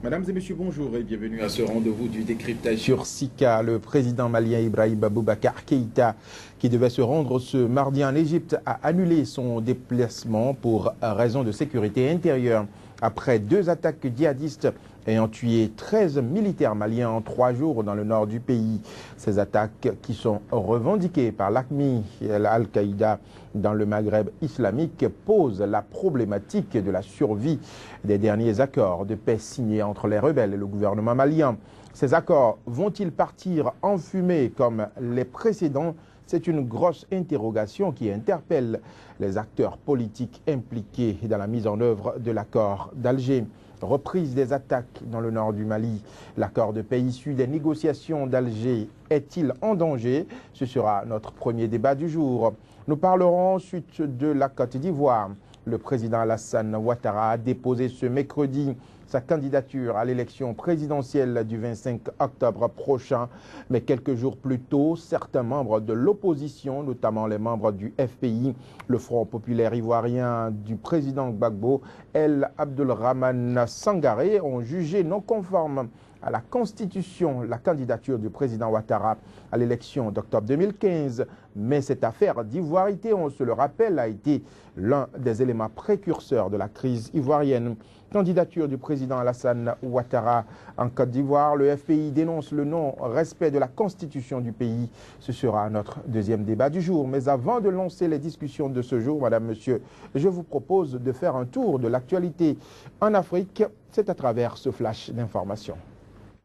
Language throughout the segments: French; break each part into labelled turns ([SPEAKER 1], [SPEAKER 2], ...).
[SPEAKER 1] Mesdames et messieurs, bonjour et bienvenue à ce rendez-vous du décryptage sur Sika. Le président malien Ibrahim Boubacar Keïta, qui devait se rendre ce mardi en Égypte, a annulé son déplacement pour raison de sécurité intérieure après 2 attaques djihadistes ayant tué 13 militaires maliens en 3 jours dans le nord du pays. Ces attaques qui sont revendiquées par l'AQMI et Al-Qaïda dans le Maghreb islamique posent la problématique de la survie des derniers accords de paix signés entre les rebelles et le gouvernement malien. Ces accords vont-ils partir en fumée comme les précédents? C'est une grosse interrogation qui interpelle les acteurs politiques impliqués dans la mise en œuvre de l'accord d'Alger. Reprise des attaques dans le nord du Mali. L'accord de paix issu des négociations d'Alger est-il en danger? Ce sera notre premier débat du jour. Nous parlerons ensuite de la Côte d'Ivoire. Le président Alassane Ouattara a déposé ce mercredi sa candidature à l'élection présidentielle du 25 octobre prochain. Mais quelques jours plus tôt, certains membres de l'opposition, notamment les membres du FPI, le Front populaire ivoirien du président Gbagbo, El Abdelrahman Sangaré, ont jugé non conforme à la Constitution la candidature du président Ouattara à l'élection d'octobre 2015. Mais cette affaire d'ivoirité, on se le rappelle, a été l'un des éléments précurseurs de la crise ivoirienne. Candidature du président Alassane Ouattara en Côte d'Ivoire. Le FPI dénonce le non-respect de la Constitution du pays. Ce sera notre deuxième débat du jour. Mais avant de lancer les discussions de ce jour, Madame, Monsieur, je vous propose de faire un tour de l'actualité en Afrique. C'est à travers ce flash d'information.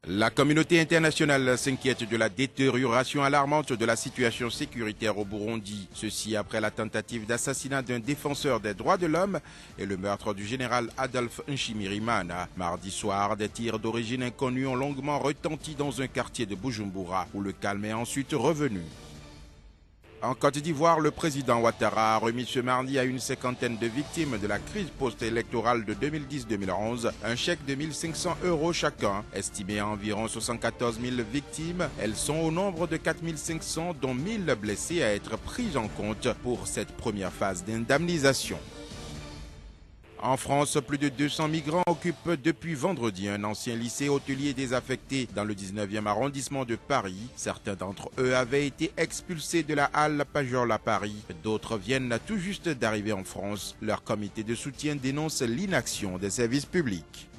[SPEAKER 2] La communauté internationale s'inquiète de la détérioration alarmante de la situation sécuritaire au Burundi. Ceci après la tentative d'assassinat d'un défenseur des droits de l'homme et le meurtre du général Adolphe Nshimirimana. Mardi soir, des tirs d'origine inconnue ont longuement retenti dans un quartier de Bujumbura, où le calme est ensuite revenu. En Côte d'Ivoire, le président Ouattara a remis ce mardi à une 50aine de victimes de la crise post-électorale de 2010-2011 un chèque de 1 500 € chacun. Estimé à environ 74 000 victimes, elles sont au nombre de 4 500, dont 1 000 blessés à être pris en compte pour cette première phase d'indemnisation. En France, plus de 200 migrants occupent depuis vendredi un ancien lycée hôtelier désaffecté dans le 19e arrondissement de Paris. Certains d'entre eux avaient été expulsés de la halle Pajol à Paris. D'autres viennent tout juste d'arriver en France. Leur comité de soutien dénonce l'inaction des services publics.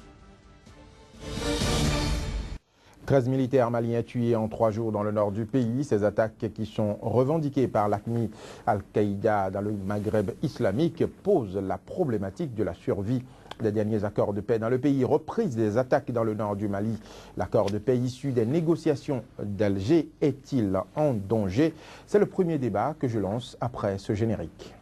[SPEAKER 1] 13 militaires maliens tués en 3 jours dans le nord du pays. Ces attaques qui sont revendiquées par l'AQMI Al-Qaïda dans le Maghreb islamique posent la problématique de la survie des derniers accords de paix dans le pays. Reprise des attaques dans le nord du Mali. L'accord de paix issu des négociations d'Alger est-il en danger? C'est le premier débat que je lance après ce générique.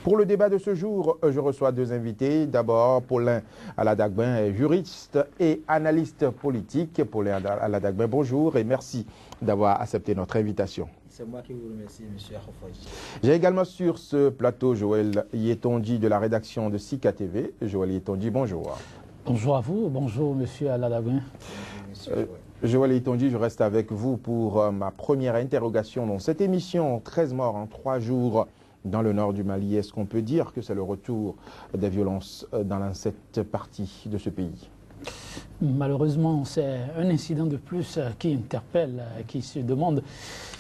[SPEAKER 1] Pour le débat de ce jour, je reçois 2 invités. D'abord, Paulin Aladagbin, juriste et analyste politique. Paulin Aladagbin, bonjour et merci d'avoir accepté notre invitation.
[SPEAKER 3] C'est moi qui vous remercie, M. Akhofadji.
[SPEAKER 1] J'ai également sur ce plateau Joël Yetonji de la rédaction de Sika TV. Joël Yetonji, bonjour.
[SPEAKER 4] Bonjour à vous, bonjour M. Aladagbin.
[SPEAKER 1] Joël Yetonji, je reste avec vous pour ma première interrogation dans cette émission. 13 morts en 3 jours. Dans le nord du Mali, est-ce qu'on peut dire que c'est le retour des violences dans cette partie de ce pays?
[SPEAKER 4] Malheureusement, c'est un incident de plus qui interpelle, qui se demande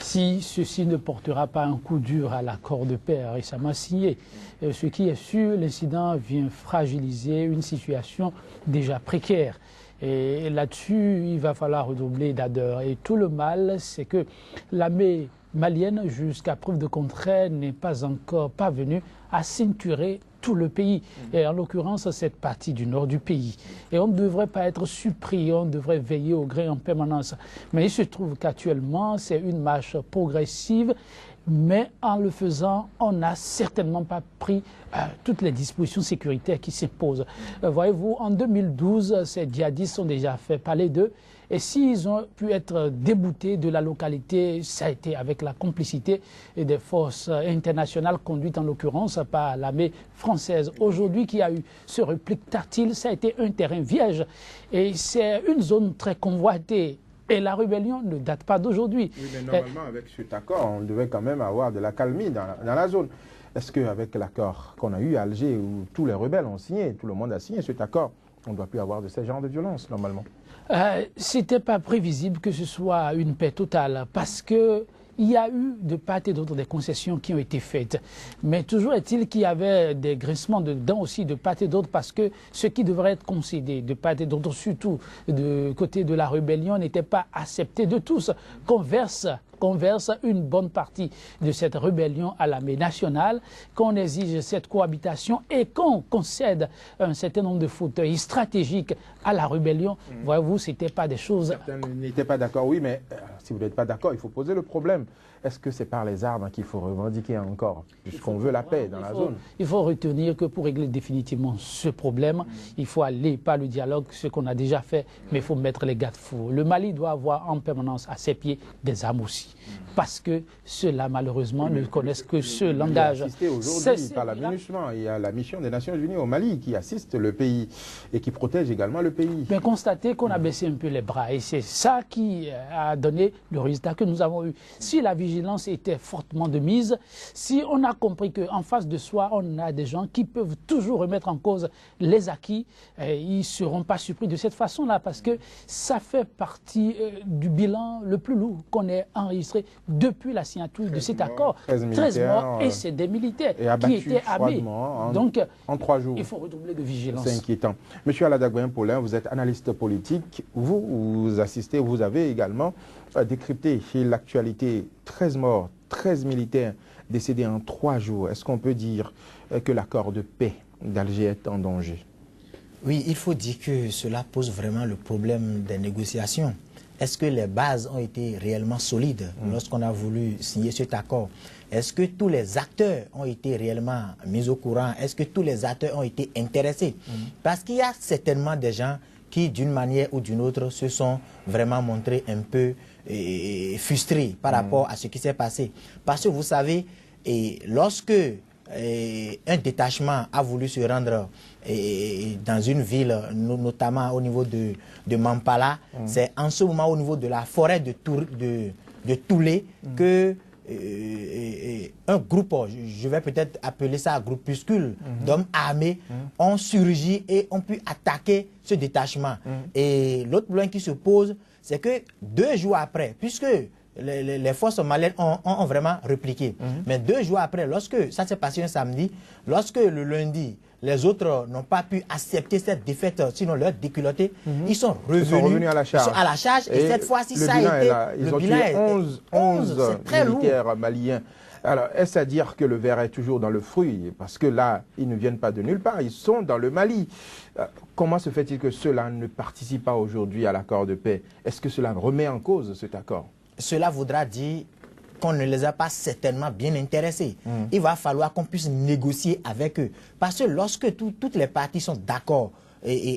[SPEAKER 4] si ceci ne portera pas un coup dur à l'accord de paix récemment signé. Ce qui est sûr, l'incident vient fragiliser une situation déjà précaire. Et là-dessus, il va falloir redoubler d'ardeur. Et tout le mal, c'est que l'armée malienne, jusqu'à preuve de contraire, n'est pas encore parvenue à ceinturer tout le pays, et en l'occurrence cette partie du nord du pays. Et on ne devrait pas être surpris, on devrait veiller au gré en permanence. Mais il se trouve qu'actuellement, c'est une marche progressive, mais en le faisant, on n'a certainement pas pris toutes les dispositions sécuritaires qui s'imposent. Voyez-vous, en 2012, ces djihadistes ont déjà fait parler d'eux. Et s'ils ont pu être déboutés de la localité, ça a été avec la complicité des forces internationales conduites en l'occurrence par l'armée française. Aujourd'hui, qui a eu ce repli tactile, ça a été un terrain vierge. Et c'est une zone très convoitée Et la rébellion ne date pas d'aujourd'hui.
[SPEAKER 1] Oui, mais normalement, avec cet accord, on devait quand même avoir de la calmie dans la zone. Est-ce qu'avec l'accord qu'on a eu à Alger, où tous les rebelles ont signé, tout le monde a signé cet accord, on ne doit plus avoir de ce genre de violence, normalement?
[SPEAKER 4] Ce n'était pas prévisible que ce soit une paix totale, parce que il y a eu de part et d'autre des concessions qui ont été faites. Mais toujours est-il qu'il y avait des grincements de dents aussi de part et d'autre, parce que ce qui devrait être concédé de part et d'autre, surtout du côté de la rébellion, n'était pas accepté de tous. Qu'on verse une bonne partie de cette rébellion à l'armée nationale, qu'on exige cette cohabitation et qu'on concède un certain nombre de fauteuils stratégiques à la rébellion. Voyez-vous, ce n'était pas des choses...
[SPEAKER 1] Certains n'étaient pas d'accord, oui, mais si vous n'êtes pas d'accord, il faut poser le problème. Est-ce que c'est par les armes qu'il faut revendiquer encore, puisqu'on veut la paix dans la zone?
[SPEAKER 4] Il faut retenir que pour régler définitivement ce problème, il faut aller par le dialogue, ce qu'on a déjà fait, mais il faut mettre les garde-fous. Le Mali doit avoir en permanence à ses pieds des armes aussi, parce que ceux-là, malheureusement, ne connaissent que ce langage.
[SPEAKER 1] Aujourd'hui par la MINUSMA, il y a la mission des Nations Unies au Mali qui assiste le pays et qui protège également le pays.
[SPEAKER 4] Mais constatez qu'on a baissé un peu les bras, et c'est ça qui a donné le résultat que nous avons eu. Si la vigilance était fortement de mise, si on a compris qu'en face de soi, on a des gens qui peuvent toujours remettre en cause les acquis, ils ne seront pas surpris de cette façon-là, parce que ça fait partie du bilan le plus lourd qu'on ait enregistré depuis la signature de cet accord. 13 morts, et c'est des militaires qui étaient armés. Donc,
[SPEAKER 1] en 3 jours.
[SPEAKER 4] Il faut redoubler de vigilance.
[SPEAKER 1] C'est inquiétant. Monsieur Aladagouin-Paulin, vous êtes analyste politique. Vous assistez, vous avez également décrypté l'actualité. 13 morts, 13 militaires décédés en 3 jours. Est-ce qu'on peut dire que l'accord de paix d'Alger est en danger?
[SPEAKER 3] Oui, il faut dire que cela pose vraiment le problème des négociations. Est-ce que les bases ont été réellement solides lorsqu'on a voulu signer cet accord? Est-ce que tous les acteurs ont été réellement mis au courant? Est-ce que tous les acteurs ont été intéressés? Parce qu'il y a certainement des gens qui, d'une manière ou d'une autre, se sont vraiment montrés un peu frustrés par rapport à ce qui s'est passé. Parce que vous savez, lorsque un détachement a voulu se rendre dans une ville, notamment au niveau de Mampala, c'est en ce moment au niveau de la forêt de Toulé que un groupe, je vais peut-être appeler ça un groupuscule d'hommes armés, ont surgi et ont pu attaquer ce détachement. Et l'autre problème qui se pose, c'est que 2 jours après, puisque les forces maliennes ont vraiment répliqué, mais 2 jours après, lorsque ça s'est passé un samedi, lorsque le lundi, les autres n'ont pas pu accepter cette défaite, sinon leur déculotté, ils sont revenus
[SPEAKER 1] à la charge.
[SPEAKER 3] Et cette fois-ci, ça a été...
[SPEAKER 1] Ils ont tué 11 militaires maliens. Alors, est-ce à dire que le verre est toujours dans le fruit? Parce que là, ils ne viennent pas de nulle part, ils sont dans le Mali. Comment se fait-il que ceux-là ne participent pas aujourd'hui à l'accord de paix? Est-ce que cela remet en cause cet accord?
[SPEAKER 3] Cela voudra dire qu'on ne les a pas certainement bien intéressés. Il va falloir qu'on puisse négocier avec eux. Parce que lorsque toutes les parties sont d'accord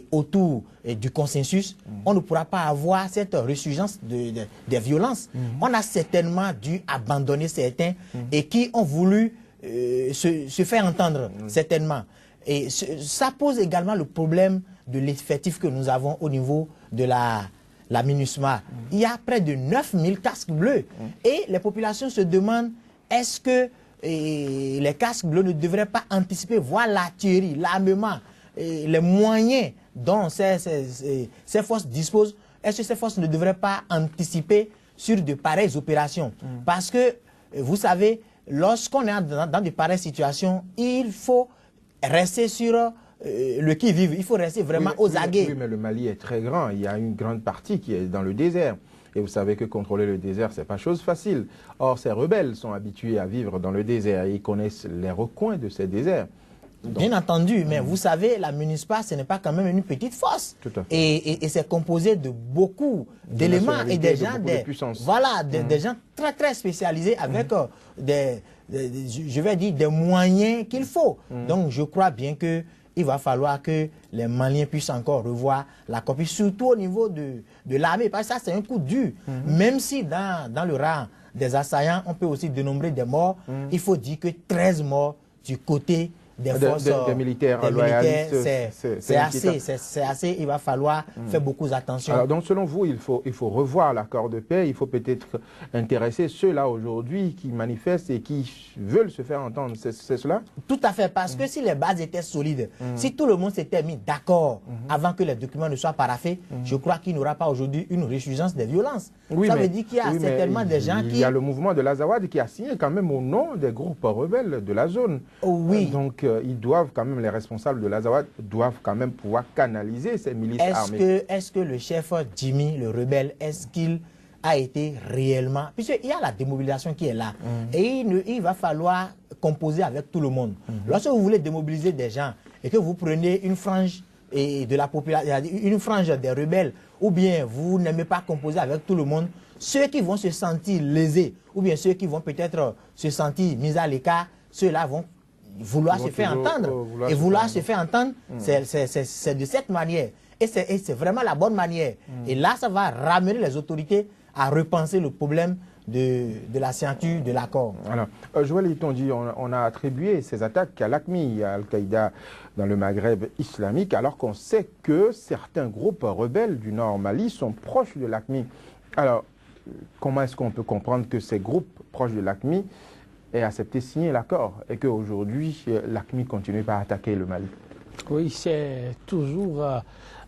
[SPEAKER 3] autour du consensus, on ne pourra pas avoir cette résurgence des violences. On a certainement dû abandonner certains et qui ont voulu se faire entendre, certainement. Et ça pose également le problème de l'effectif que nous avons au niveau de la MINUSMA. Il y a près de 9000 casques bleus. Et les populations se demandent, est-ce que les casques bleus ne devraient pas anticiper, voir l'artillerie, l'armement, les moyens dont ces forces disposent, est-ce que ces forces ne devraient pas anticiper sur de pareilles opérations? Parce que, vous savez, lorsqu'on est dans de pareilles situations, il faut rester sur le qui-vive. Il faut rester vraiment aux aguets.
[SPEAKER 1] Oui, mais le Mali est très grand. Il y a une grande partie qui est dans le désert. Et vous savez que contrôler le désert, ce n'est pas chose facile. Or, ces rebelles sont habitués à vivre dans le désert. Ils connaissent les recoins de ces déserts.
[SPEAKER 3] Donc, bien entendu, mais vous savez, la MINUSMA, ce n'est pas quand même une petite force.
[SPEAKER 1] Tout à fait.
[SPEAKER 3] Et c'est composé de beaucoup d'éléments et des gens, des gens très très spécialisés avec je vais dire, des moyens qu'il faut. Donc, je crois bien que il va falloir que les Maliens puissent encore revoir la copie, surtout au niveau de l'armée, parce que ça, c'est un coup dur. Même si dans le rang des assaillants, on peut aussi dénombrer des morts, il faut dire que 13 morts du côté des forces
[SPEAKER 1] des militaires loyalistes,
[SPEAKER 3] c'est assez, il va falloir faire beaucoup attention.
[SPEAKER 1] Alors, donc selon vous, il faut revoir l'accord de paix, il faut peut-être intéresser ceux-là aujourd'hui qui manifestent et qui veulent se faire entendre, c'est cela?
[SPEAKER 3] Tout à fait, parce que si les bases étaient solides, si tout le monde s'était mis d'accord avant que les documents ne soient paraphés, je crois qu'il n'y aura pas aujourd'hui une résurgence des violences.
[SPEAKER 1] Oui,
[SPEAKER 3] ça veut dire qu'il y a certainement des gens qui...
[SPEAKER 1] Il y a le mouvement de l'Azawad qui a signé quand même au nom des groupes rebelles de la zone.
[SPEAKER 3] Oh, oui.
[SPEAKER 1] Donc ils doivent quand même, les responsables de l'Azawad doivent quand même pouvoir canaliser ces milices armées.
[SPEAKER 3] Est-ce que le chef Jimmy, le rebelle, est-ce qu'il a été réellement... Puisqu'il y a la démobilisation qui est là. Et il va falloir composer avec tout le monde. Lorsque vous voulez démobiliser des gens et que vous prenez une frange de la population, une frange des rebelles, ou bien vous n'aimez pas composer avec tout le monde, ceux qui vont se sentir lésés, ou bien ceux qui vont peut-être se sentir mis à l'écart, ceux-là vont vouloir se faire entendre. Et vouloir se faire entendre, c'est de cette manière. Et c'est vraiment la bonne manière. Et là, ça va ramener les autorités à repenser le problème de la signature de l'accord.
[SPEAKER 1] Alors, Joël Itondi, on a attribué ces attaques à l'AQMI, à Al-Qaïda dans le Maghreb islamique, alors qu'on sait que certains groupes rebelles du Nord Mali sont proches de l'AQMI. Alors, comment est-ce qu'on peut comprendre que ces groupes proches de l'AQMI aient accepté de signer l'accord et qu'aujourd'hui, l'AQMI continue par attaquer le Mali?
[SPEAKER 4] Oui, c'est toujours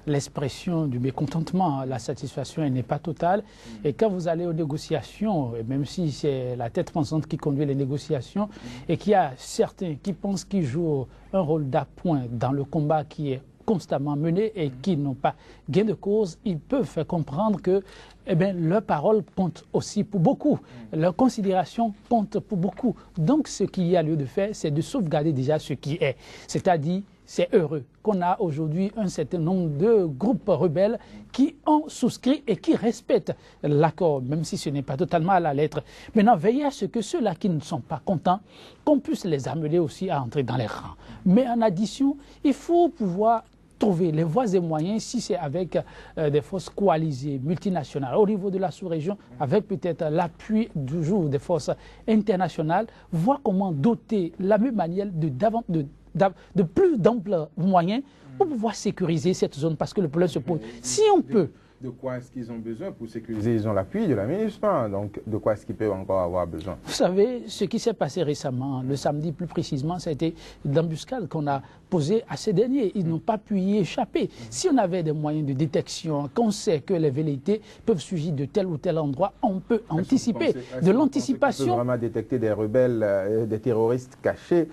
[SPEAKER 4] l'expression du mécontentement. La satisfaction n'est pas totale. Et quand vous allez aux négociations, et même si c'est la tête pensante qui conduit les négociations, et qu'il y a certains qui pensent qu'ils jouent un rôle d'appoint dans le combat qui est constamment mené et qui n'ont pas gain de cause, ils peuvent faire comprendre que leur parole compte aussi pour beaucoup. Leur considération compte pour beaucoup. Donc ce qu'il y a lieu de faire, c'est de sauvegarder déjà ce qui est. C'est-à-dire, c'est heureux qu'on a aujourd'hui un certain nombre de groupes rebelles qui ont souscrit et qui respectent l'accord, même si ce n'est pas totalement à la lettre. Maintenant, veillez à ce que ceux-là qui ne sont pas contents, qu'on puisse les amener aussi à entrer dans les rangs. Mais en addition, il faut pouvoir trouver les voies et moyens, si c'est avec des forces coalisées, multinationales, au niveau de la sous-région, avec peut-être l'appui du jour des forces internationales, voir comment doter la même manière de plus d'amples moyens pour pouvoir sécuriser cette zone, parce que le problème se pose. Si on peut...
[SPEAKER 1] De quoi est-ce qu'ils ont besoin pour sécuriser? Ils ont l'appui de la MINUSMA, donc de quoi est-ce qu'ils peuvent encore avoir besoin?
[SPEAKER 4] Vous savez, ce qui s'est passé récemment, le samedi plus précisément, ça a été l'embuscade qu'on a posée à ces derniers. Ils n'ont pas pu y échapper. Si on avait des moyens de détection, qu'on sait que les velléités peuvent surgir de tel ou tel endroit, on peut anticiper. De l'anticipation...
[SPEAKER 1] On peut vraiment détecter des rebelles, des terroristes cachés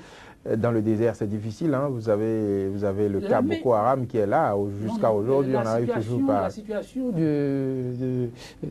[SPEAKER 1] dans le désert, c'est difficile. Hein? Vous avez le cas Boko Haram qui est là. Jusqu'à aujourd'hui, on n'arrive toujours pas...
[SPEAKER 4] La situation du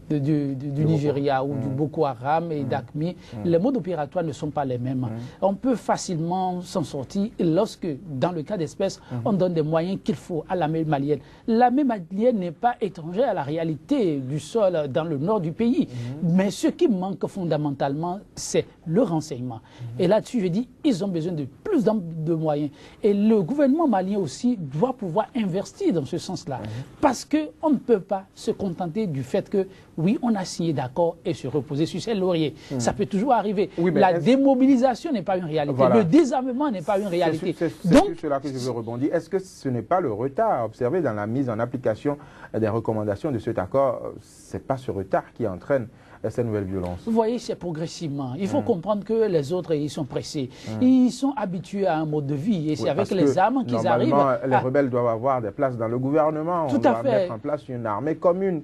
[SPEAKER 4] Nigeria ou du Boko Haram et d'AQMI, les modes opératoires ne sont pas les mêmes. On peut facilement s'en sortir lorsque, dans le cas d'espèce, on donne des moyens qu'il faut à l'armée malienne. L'armée malienne n'est pas étrangère à la réalité du sol dans le nord du pays. Mais ce qui manque fondamentalement, c'est le renseignement. Et là-dessus, je dis, ils ont besoin de plus de moyens. Et le gouvernement malien aussi doit pouvoir investir dans ce sens-là. Parce qu'on ne peut pas se contenter du fait que, oui, on a signé d'accord et se reposer sur ses lauriers. Ça peut toujours arriver. Oui, la démobilisation n'est pas une réalité. Voilà. Le désarmement n'est pas une réalité.
[SPEAKER 1] C'est sur cela que je veux rebondir. Est-ce que ce n'est pas le retard observé dans la mise en application des recommandations de cet accord? Ce n'est pas ce retard qui entraîne ces nouvelles violences?
[SPEAKER 4] Vous voyez, c'est progressivement. Il faut comprendre que les autres, ils sont pressés. Ils sont habitués à un mode de vie. Et c'est avec les armes qu'ils arrivent.
[SPEAKER 1] Les rebelles doivent avoir des places dans le gouvernement.
[SPEAKER 4] Tout à fait.
[SPEAKER 1] Mettre en place une armée commune.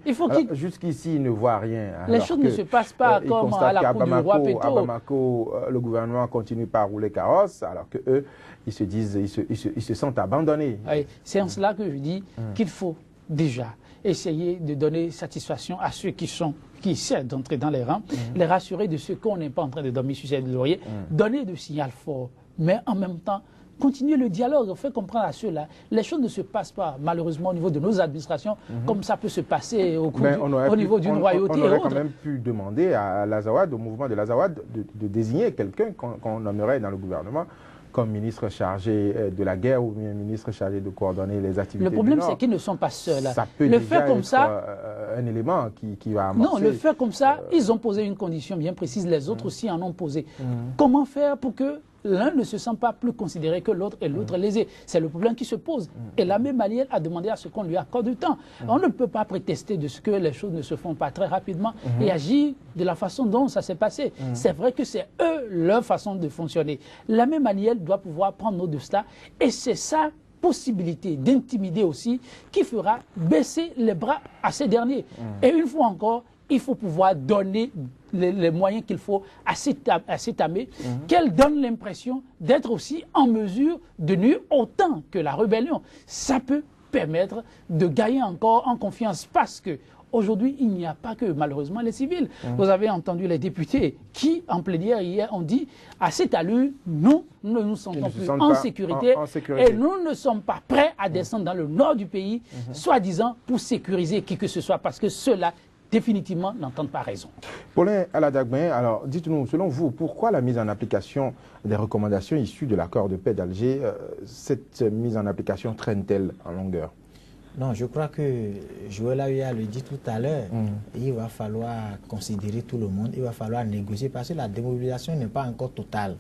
[SPEAKER 1] Jusqu'ici, ils ne voient rien.
[SPEAKER 4] Les choses ne se passent pas comme à la cour du roi Péto.
[SPEAKER 1] À Bamako, le gouvernement continue par rouler carrosse, alors qu'eux, ils se disent, ils se sentent abandonnés.
[SPEAKER 4] Oui, c'est en cela que je dis qu'il faut déjà essayer de donner satisfaction à ceux qui essaient d'entrer dans les rangs, les rassurer de ce qu'on n'est pas en train de dormir sur ses lauriers, donner de signal fort, mais en même temps, continuer le dialogue, faire comprendre à ceux-là, les choses ne se passent pas, malheureusement, au niveau de nos administrations, comme ça peut se passer au niveau d'une royauté.
[SPEAKER 1] On aurait quand même pu demander à l'Azawad, au mouvement de l'Azawad, de désigner quelqu'un qu'on nommerait dans le gouvernement comme ministre chargé de la guerre ou bien ministre chargé de coordonner les activités.
[SPEAKER 4] Le problème, c'est qu'ils ne sont pas seuls.
[SPEAKER 1] Ça peut le faire comme ça, un élément qui va amorcer.
[SPEAKER 4] Non, le faire comme ça, ils ont posé une condition bien précise, les autres aussi en ont posé. Comment faire pour que l'un ne se sent pas plus considéré que l'autre et l'autre lésé. C'est le problème qui se pose. Et la même Malienne a demandé à ce qu'on lui accorde du temps. On ne peut pas prétester de ce que les choses ne se font pas très rapidement et agir de la façon dont ça s'est passé. C'est vrai que c'est eux, leur façon de fonctionner. La même Malienne doit pouvoir prendre note de cela et c'est ça possibilité d'intimider aussi qui fera baisser les bras à ces derniers. Et une fois encore, il faut pouvoir donner les moyens qu'il faut à cette armée, qu'elle donne l'impression d'être aussi en mesure de nuire autant que la rébellion. Ça peut permettre de gagner encore en confiance parce que aujourd'hui, il n'y a pas que malheureusement les civils. Vous avez entendu les députés qui, en plénière hier, ont dit à cette allure, nous ne nous sentons plus en sécurité et nous ne sommes pas prêts à descendre dans le nord du pays, soi-disant pour sécuriser qui que ce soit, parce que ceux-là, définitivement, n'entendent pas raison.
[SPEAKER 1] Paulin Aladagben, alors dites-nous, selon vous, pourquoi la mise en application des recommandations issues de l'accord de paix d'Alger, cette mise en application traîne-t-elle en longueur?
[SPEAKER 3] Non, je crois que Joël Aouyah le dit tout à l'heure, il va falloir considérer tout le monde, il va falloir négocier parce que la démobilisation n'est pas encore totale.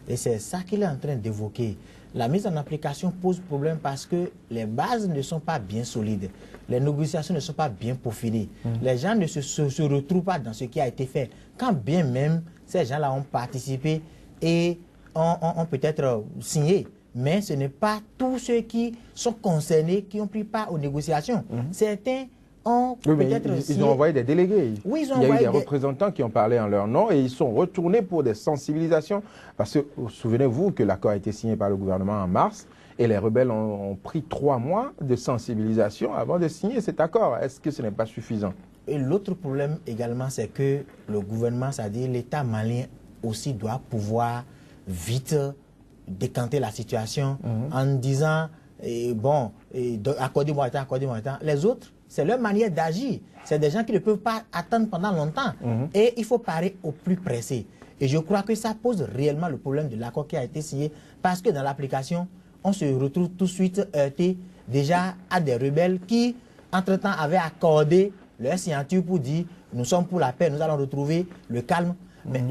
[SPEAKER 3] Et c'est ça qu'il est en train d'évoquer. La mise en application pose problème parce que les bases ne sont pas bien solides. Les négociations ne sont pas bien peaufinées. Les gens ne se retrouvent pas dans ce qui a été fait. Quand bien même ces gens-là ont participé et ont peut-être signé. Mais ce n'est pas tous ceux qui sont concernés qui ont pris part aux négociations. Certains ont peut-être...
[SPEAKER 1] Ils ont envoyé des délégués.
[SPEAKER 3] Oui,
[SPEAKER 1] il y a eu des représentants qui ont parlé en leur nom et ils sont retournés pour des sensibilisations. Parce que, souvenez-vous que l'accord a été signé par le gouvernement en mars et les rebelles ont pris 3 mois de sensibilisation avant de signer cet accord. Est-ce que ce n'est pas suffisant?
[SPEAKER 3] Et l'autre problème également, c'est que le gouvernement, c'est-à-dire l'État malien aussi doit pouvoir vite décanter la situation en disant bon, accordez-moi le temps, accordez-moi le temps. Les autres, c'est leur manière d'agir. C'est des gens qui ne peuvent pas attendre pendant longtemps. Et il faut parer au plus pressé. Et je crois que ça pose réellement le problème de l'accord qui a été signé parce que dans l'application, on se retrouve tout de suite heurté déjà à des rebelles qui, entre-temps, avaient accordé leur signature pour dire nous sommes pour la paix, nous allons retrouver le calme. Mais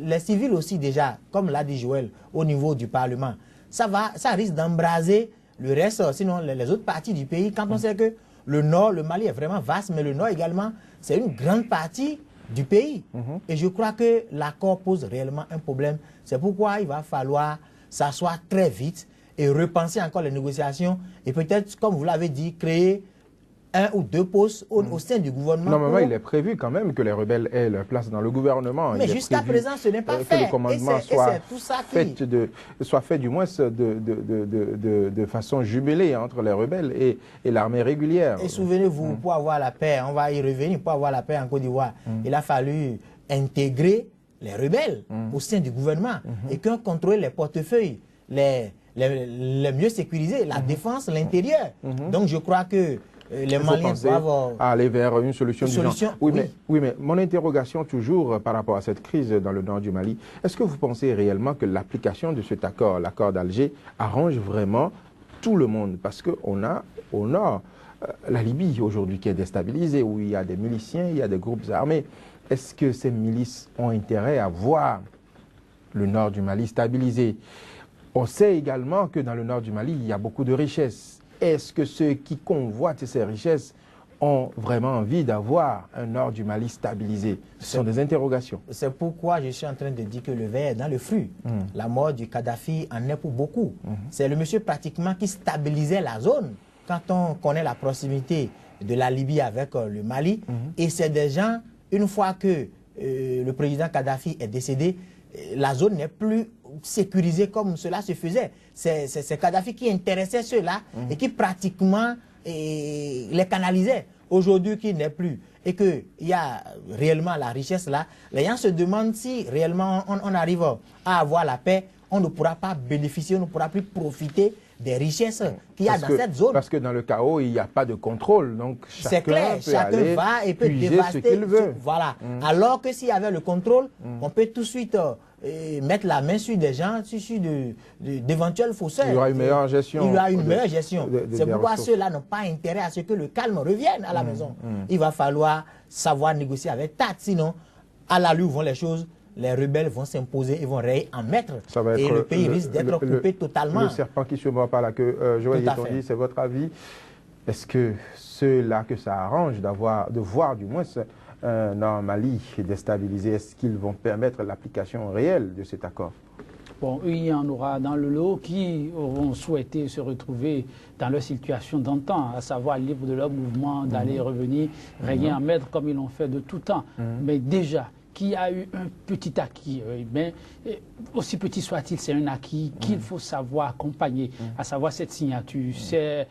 [SPEAKER 3] les civils aussi déjà, comme l'a dit Joël, au niveau du Parlement, ça risque d'embraser le reste, sinon les autres parties du pays. Quand on sait que le nord, le Mali est vraiment vaste, mais le nord également, c'est une grande partie du pays. Et je crois que l'accord pose réellement un problème. C'est pourquoi il va falloir s'asseoir très vite et repenser encore les négociations et peut-être, comme vous l'avez dit, créer 1 ou 2 postes au sein du gouvernement.
[SPEAKER 1] Normalement, il est prévu quand même que les rebelles aient leur place dans le gouvernement.
[SPEAKER 3] Mais jusqu'à présent, ce n'est pas fait.
[SPEAKER 1] Que le commandement soit fait du moins de façon jumelée entre les rebelles et l'armée régulière.
[SPEAKER 3] Et souvenez-vous, pour avoir la paix, on va y revenir, pour avoir la paix en Côte d'Ivoire, il a fallu intégrer les rebelles au sein du gouvernement et qu'on contrôle les portefeuilles, les mieux sécurisés, la défense, l'intérieur. Donc je crois que les Maliens doivent
[SPEAKER 1] aller vers une solution du genre. Oui, mais mon interrogation toujours par rapport à cette crise dans le nord du Mali, est-ce que vous pensez réellement que l'application de cet accord, l'accord d'Alger, arrange vraiment tout le monde? Parce qu'on a au nord la Libye aujourd'hui qui est déstabilisée, où il y a des miliciens, il y a des groupes armés. Est-ce que ces milices ont intérêt à voir le nord du Mali stabilisé? On sait également que dans le nord du Mali, il y a beaucoup de richesses. Est-ce que ceux qui convoitent ces richesses ont vraiment envie d'avoir un nord du Mali stabilisé? Ce sont des interrogations.
[SPEAKER 3] C'est pourquoi je suis en train de dire que le verre est dans le fruit. La mort du Kadhafi en est pour beaucoup. C'est le monsieur pratiquement qui stabilisait la zone quand on connaît la proximité de la Libye avec le Mali. Et c'est des gens, une fois que le président Kadhafi est décédé, la zone n'est plus sécurisée comme cela se faisait. C'est Kadhafi qui intéressait ceux-là et qui pratiquement les canalisait. Aujourd'hui, qui n'est plus. Et qu'il y a réellement la richesse là. Les gens se demandent si réellement on arrive à avoir la paix, on ne pourra pas bénéficier, on ne pourra plus profiter des richesses qu'il y a dans cette zone.
[SPEAKER 1] Parce que dans le chaos, il n'y a pas de contrôle. Donc chacun
[SPEAKER 3] va et peut dévaster
[SPEAKER 1] ce qu'il veut.
[SPEAKER 3] Voilà. Alors que s'il y avait le contrôle, on peut tout de suite mettre la main sur des gens, sur d'éventuels faussaires.
[SPEAKER 1] Il y aura une meilleure gestion.
[SPEAKER 3] Il y aura une meilleure gestion. C'est pourquoi ceux-là n'ont pas intérêt à ce que le calme revienne à la maison. Il va falloir savoir négocier avec tact, sinon, à la où vont les choses, les rebelles vont s'imposer, ils vont rayer en maître.
[SPEAKER 1] Et
[SPEAKER 3] le pays risque d'être coupé totalement.
[SPEAKER 1] Le serpent qui se mord par la queue. Joël Yetonji, c'est votre avis? Est-ce que ceux-là que ça arrange de voir du moins un Mali déstabilisé, est-ce qu'ils vont permettre l'application réelle de cet accord?
[SPEAKER 4] Bon, il y en aura dans le lot qui auront souhaité se retrouver dans leur situation d'antan, à savoir libre de leur mouvement, d'aller et revenir, régner en maître comme ils l'ont fait de tout temps. Mais déjà, qui a eu un petit acquis, aussi petit soit-il, c'est un acquis qu'il faut savoir accompagner, à savoir cette signature. C'est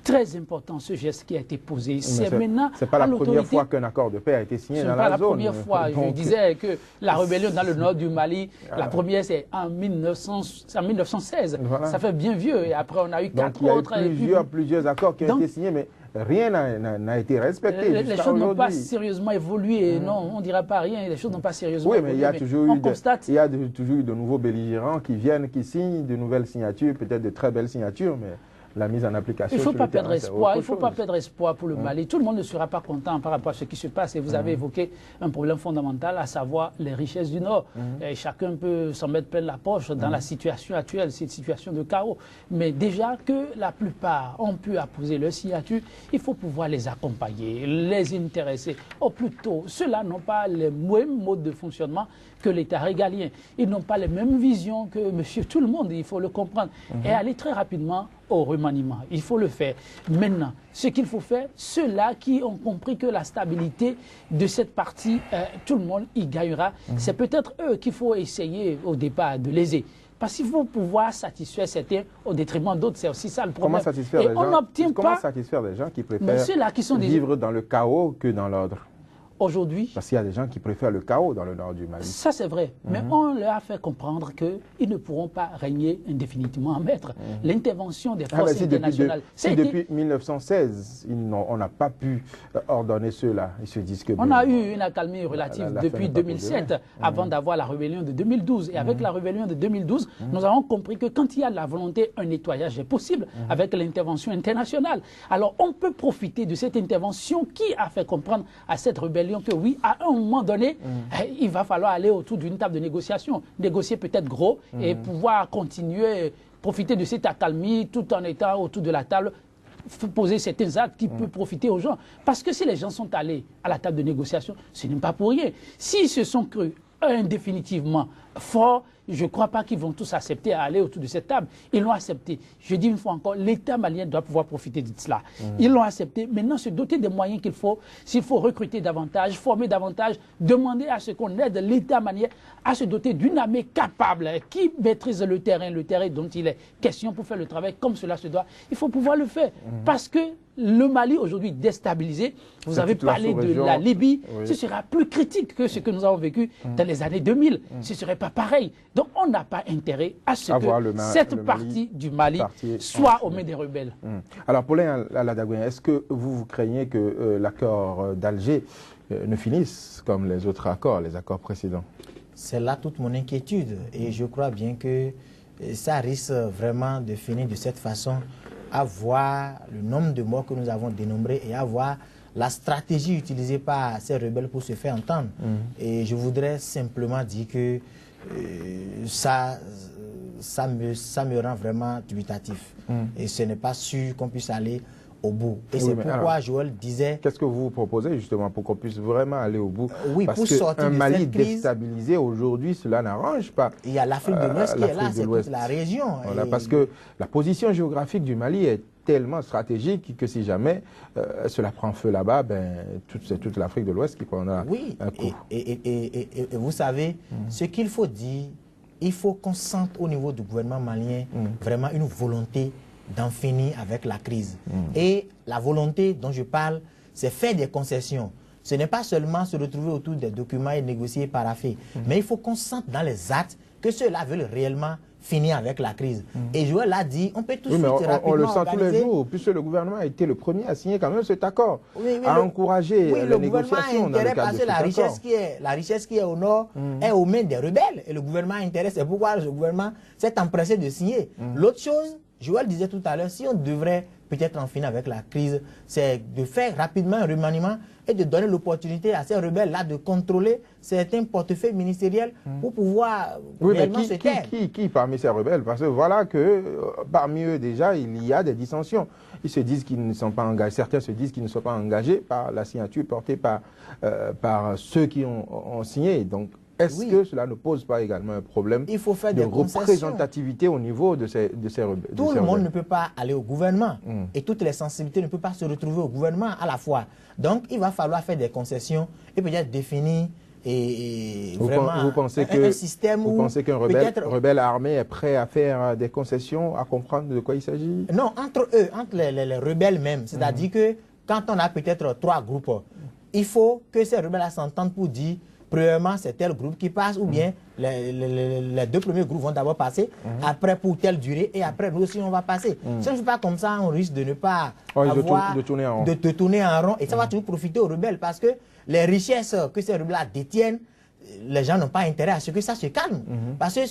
[SPEAKER 4] très important ce geste qui a été posé. C'est maintenant.
[SPEAKER 1] C'est pas la première fois qu'un accord de paix a été signé dans la zone.
[SPEAKER 4] C'est pas la première fois. Je disais que la rébellion dans le nord du Mali, la première c'est en 1916. Voilà. Ça fait bien vieux. Et après on a eu 4 autres.
[SPEAKER 1] Il y a plusieurs accords qui ont été signés, mais rien n'a été respecté.
[SPEAKER 4] Les choses n'ont pas sérieusement évolué. Non, on ne dira pas rien. Les choses n'ont pas sérieusement évolué.
[SPEAKER 1] Oui, mais il y a toujours eu de nouveaux belligérants qui viennent, qui signent de nouvelles signatures, peut-être de très belles signatures, mais la mise en application.
[SPEAKER 4] Il ne faut pas perdre espoir. Il faut pas perdre espoir pour le Mali. Tout le monde ne sera pas content par rapport à ce qui se passe. Et vous avez évoqué un problème fondamental, à savoir les richesses du Nord. Et chacun peut s'en mettre plein la poche dans la situation actuelle, cette situation de chaos. Mais déjà que la plupart ont pu apposer leur signature, il faut pouvoir les accompagner, les intéresser. Ou plutôt, ceux-là n'ont pas les mêmes modes de fonctionnement que l'État régalien. Ils n'ont pas les mêmes visions que monsieur tout le monde, il faut le comprendre. Et aller très rapidement au remaniement. Il faut le faire. Maintenant, ce qu'il faut faire, ceux-là qui ont compris que la stabilité de cette partie, tout le monde y gagnera, c'est peut-être eux qu'il faut essayer au départ de léser. Parce qu'il faut pouvoir satisfaire certains au détriment d'autres. C'est aussi ça le problème.
[SPEAKER 1] Comment satisfaire les gens qui préfèrent vivre dans le chaos que dans l'ordre?
[SPEAKER 4] Aujourd'hui...
[SPEAKER 1] Parce qu'il y a des gens qui préfèrent le chaos dans le nord du Mali.
[SPEAKER 4] Ça, c'est vrai. Mais on leur a fait comprendre qu'ils ne pourront pas régner indéfiniment en maître. L'intervention des forces internationales...
[SPEAKER 1] Depuis 1916, on n'a pas pu ordonner ceux-là. Ils se disent que...
[SPEAKER 4] On a eu une accalmie relative depuis 2007, avant d'avoir la rébellion de 2012. Et avec la rébellion de 2012, nous avons compris que quand il y a de la volonté, un nettoyage est possible avec l'intervention internationale. Alors, on peut profiter de cette intervention qui a fait comprendre à cette rébellion que oui, à un moment donné, il va falloir aller autour d'une table de négociation, négocier peut-être gros et pouvoir continuer, profiter de cette accalmie tout en étant autour de la table, poser certains actes qui peuvent profiter aux gens. Parce que si les gens sont allés à la table de négociation, ce n'est pas pour rien. S'ils se sont crus indéfinitivement forts, je ne crois pas qu'ils vont tous accepter à aller autour de cette table. Ils l'ont accepté. Je dis une fois encore, l'État malien doit pouvoir profiter de cela. Ils l'ont accepté. Maintenant, se doter des moyens qu'il faut. S'il faut recruter davantage, former davantage, demander à ce qu'on aide l'État malien à se doter d'une armée capable, qui maîtrise le terrain dont il est question pour faire le travail comme cela se doit. Il faut pouvoir le faire. Parce que le Mali aujourd'hui déstabilisé, vous avez parlé de la Libye, ce sera plus critique que ce que nous avons vécu dans les années 2000. Ce ne serait pas pareil. Donc on n'a pas intérêt à ce que cette partie du Mali soit aux mains des rebelles.
[SPEAKER 1] Alors Paulin Aladagouin, est-ce que vous craignez que l'accord d'Alger ne finisse comme les autres accords, les accords précédents?
[SPEAKER 3] C'est là toute mon inquiétude et je crois bien que ça risque vraiment de finir de cette façon, à voir le nombre de morts que nous avons dénombrés et à voir la stratégie utilisée par ces rebelles pour se faire entendre. Et je voudrais simplement dire que ça me rend vraiment dubitatif. Et ce n'est pas sûr qu'on puisse aller au bout. Et c'est pourquoi Joël disait...
[SPEAKER 1] Qu'est-ce que vous proposez justement pour qu'on puisse vraiment aller au bout?
[SPEAKER 3] Oui,
[SPEAKER 1] parce
[SPEAKER 3] pour sortir de
[SPEAKER 1] Mali
[SPEAKER 3] cette crise,
[SPEAKER 1] déstabilisé aujourd'hui, cela n'arrange pas.
[SPEAKER 3] Il y a l'Afrique de l'Ouest qui est là, c'est toute la région.
[SPEAKER 1] Voilà, parce que la position géographique du Mali est tellement stratégique que si jamais cela prend feu là-bas, c'est toute l'Afrique de l'Ouest qui prendra un coup.
[SPEAKER 3] Et vous savez, ce qu'il faut dire, il faut qu'on sente au niveau du gouvernement malien vraiment une volonté d'en finir avec la crise. Et la volonté dont je parle, c'est faire des concessions. Ce n'est pas seulement se retrouver autour des documents et négocier paraffés, mais il faut qu'on sente dans les actes que ceux-là veulent réellement finir avec la crise. Et Joël l'a dit, on peut tout de suite rapidement
[SPEAKER 1] on le sent tous les jours, puisque le gouvernement a été le premier à signer quand même cet accord, à encourager les négociations dans le cadre de cet accord.
[SPEAKER 3] La richesse qui est au nord est aux mains des rebelles, et le gouvernement intéresse, c'est pourquoi le gouvernement s'est empressé de signer. L'autre chose, Joël disait tout à l'heure, si on devrait peut-être en finir avec la crise, c'est de faire rapidement un remaniement et de donner l'opportunité à ces rebelles-là de contrôler certains portefeuilles ministériels pour pouvoir réellement se taire.
[SPEAKER 1] Qui parmi ces rebelles? Parce que voilà que parmi eux déjà, il y a des dissensions. Ils se disent qu'ils ne sont pas engagés, certains se disent qu'ils ne sont pas engagés par la signature portée par ceux qui ont signé. Donc, est-ce que cela ne pose pas également un problème
[SPEAKER 3] il faut faire
[SPEAKER 1] de représentativité au niveau de ces rebelles?
[SPEAKER 3] Tout le monde ne peut pas aller au gouvernement et toutes les sensibilités ne peuvent pas se retrouver au gouvernement à la fois. Donc, il va falloir faire des concessions et peut-être définir
[SPEAKER 1] vous pensez
[SPEAKER 3] un système
[SPEAKER 1] vous pensez qu'un rebelle armé est prêt à faire des concessions, à comprendre de quoi il s'agit?
[SPEAKER 3] Non, entre eux, entre les rebelles même. C'est-à-dire que quand on a peut-être 3 groupes, il faut que ces rebelles s'entendent pour dire premièrement, c'est tel groupe qui passe, ou bien les 2 premiers groupes vont d'abord passer, après pour telle durée, et après nous aussi on va passer. Si on ne fait pas comme ça, on risque de ne pas avoir, de tourner en rond, et ça va toujours profiter aux rebelles, parce que les richesses que ces rebelles détiennent, les gens n'ont pas intérêt à ce que ça se calme. Parce que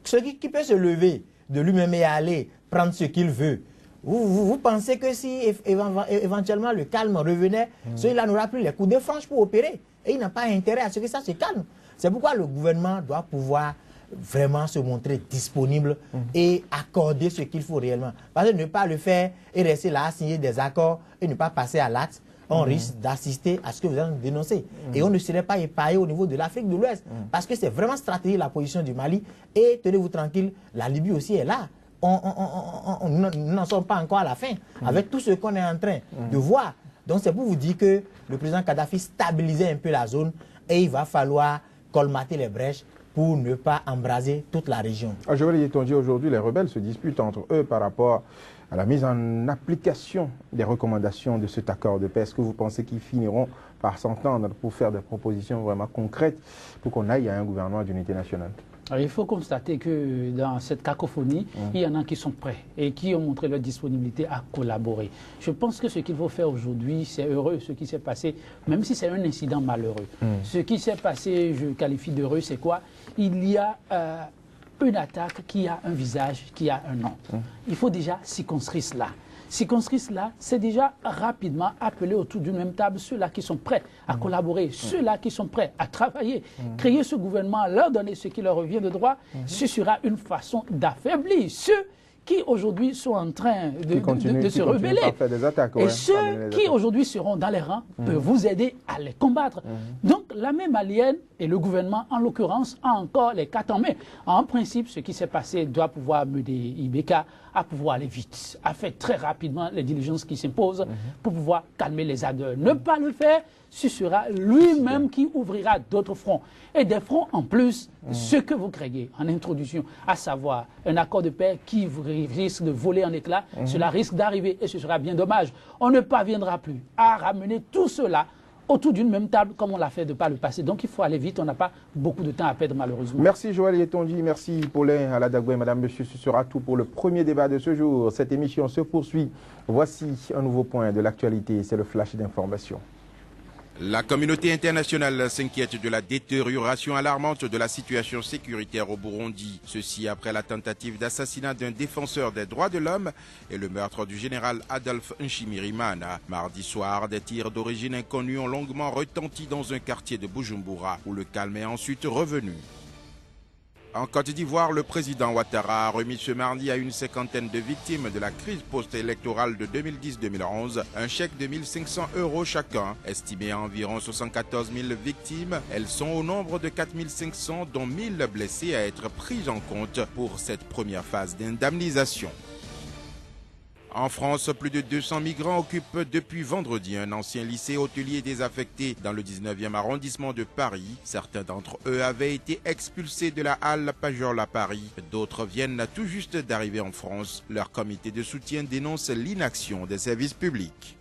[SPEAKER 3] celui qui peut se lever de lui-même et aller prendre ce qu'il veut, vous pensez que si éventuellement le calme revenait, celui-là n'aura plus les coups de franche pour opérer. Et il n'a pas intérêt à ce que ça se calme. C'est pourquoi le gouvernement doit pouvoir vraiment se montrer disponible et accorder ce qu'il faut réellement. Parce que ne pas le faire et rester là à signer des accords et ne pas passer à l'acte, on risque d'assister à ce que vous allez dénoncer. Et on ne serait pas épargné au niveau de l'Afrique de l'Ouest. Parce que c'est vraiment stratégique la position du Mali. Et tenez-vous tranquille, la Libye aussi est là. Nous n'en sommes pas encore à la fin, avec tout ce qu'on est en train de voir. Donc c'est pour vous dire que le président Kadhafi stabilisait un peu la zone et il va falloir colmater les brèches pour ne pas embraser toute la région.
[SPEAKER 1] Joël Yetonji, aujourd'hui les rebelles se disputent entre eux par rapport à la mise en application des recommandations de cet accord de paix. Est-ce que vous pensez qu'ils finiront par s'entendre pour faire des propositions vraiment concrètes pour qu'on aille à un gouvernement d'unité nationale?
[SPEAKER 4] Alors, il faut constater que dans cette cacophonie, il y en a qui sont prêts et qui ont montré leur disponibilité à collaborer. Je pense que ce qu'il faut faire aujourd'hui, c'est heureux ce qui s'est passé, même si c'est un incident malheureux. Ce qui s'est passé, je qualifie d'heureux, c'est quoi? Il y a une attaque qui a un visage, qui a un nom. Il faut déjà circonscrire cela. Circonscrire cela, c'est déjà rapidement appeler autour d'une même table ceux-là qui sont prêts à collaborer, ceux-là qui sont prêts à travailler, créer ce gouvernement, leur donner ce qui leur revient de droit. Ce sera une façon d'affaiblir ceux qui aujourd'hui sont en train de se rebeller. Et ceux qui aujourd'hui seront dans les rangs peuvent vous aider à les combattre. Donc l'armée malienne et le gouvernement, en l'occurrence, a encore les cartes en main. En principe, ce qui s'est passé doit pouvoir mener IBK à pouvoir aller vite, à faire très rapidement les diligences qui s'imposent pour pouvoir calmer les ardeurs. Ne pas le faire, ce sera lui-même qui ouvrira d'autres fronts. Et des fronts en plus, ce que vous créez en introduction, à savoir un accord de paix qui risque de voler en éclats, cela risque d'arriver et ce sera bien dommage. On ne parviendra plus à ramener tout cela autour d'une même table comme on l'a fait de par le passé. Donc il faut aller vite, on n'a pas beaucoup de temps à perdre malheureusement.
[SPEAKER 1] Merci Joël Yetonji, merci Paulin Aladagoué, madame, monsieur, ce sera tout pour le premier débat de ce jour. Cette émission se poursuit. Voici un nouveau point de l'actualité, c'est le flash d'information.
[SPEAKER 2] La communauté internationale s'inquiète de la détérioration alarmante de la situation sécuritaire au Burundi. Ceci après la tentative d'assassinat d'un défenseur des droits de l'homme et le meurtre du général Adolphe Nshimirimana. Mardi soir, des tirs d'origine inconnue ont longuement retenti dans un quartier de Bujumbura, où le calme est ensuite revenu. En Côte d'Ivoire, le président Ouattara a remis ce mardi à une cinquantaine de victimes de la crise post-électorale de 2010-2011 un chèque de 1 500 € chacun. Estimé à environ 74 000 victimes, elles sont au nombre de 4 500, dont 1 000 blessés à être pris en compte pour cette première phase d'indemnisation. En France, plus de 200 migrants occupent depuis vendredi un ancien lycée hôtelier désaffecté dans le 19e arrondissement de Paris. Certains d'entre eux avaient été expulsés de la halle Pajol à Paris. D'autres viennent tout juste d'arriver en France. Leur comité de soutien dénonce l'inaction des services publics.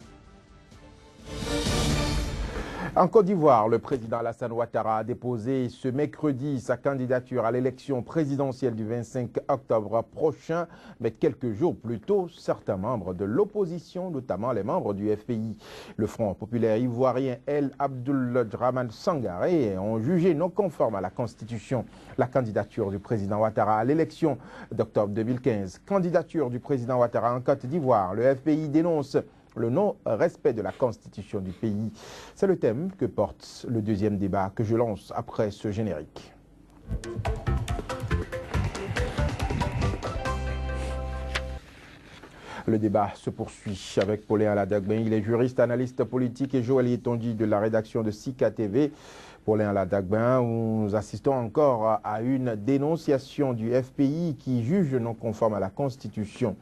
[SPEAKER 1] En Côte d'Ivoire, le président Alassane Ouattara a déposé ce mercredi sa candidature à l'élection présidentielle du 25 octobre prochain. Mais quelques jours plus tôt, certains membres de l'opposition, notamment les membres du FPI, le Front populaire ivoirien El Abdulrahman Sangaré, ont jugé non conforme à la Constitution la candidature du président Ouattara à l'élection d'octobre 2015. Candidature du président Ouattara en Côte d'Ivoire. Le FPI dénonce le non-respect de la Constitution du pays. C'est le thème que porte le deuxième débat que je lance après ce générique. Le débat se poursuit avec Paulin Aladagben. Il est juriste, analyste politique et Joël Yetonji de la rédaction de Sika TV. Paulin Aladagben, nous assistons encore à une dénonciation du FPI qui juge non conforme à la Constitution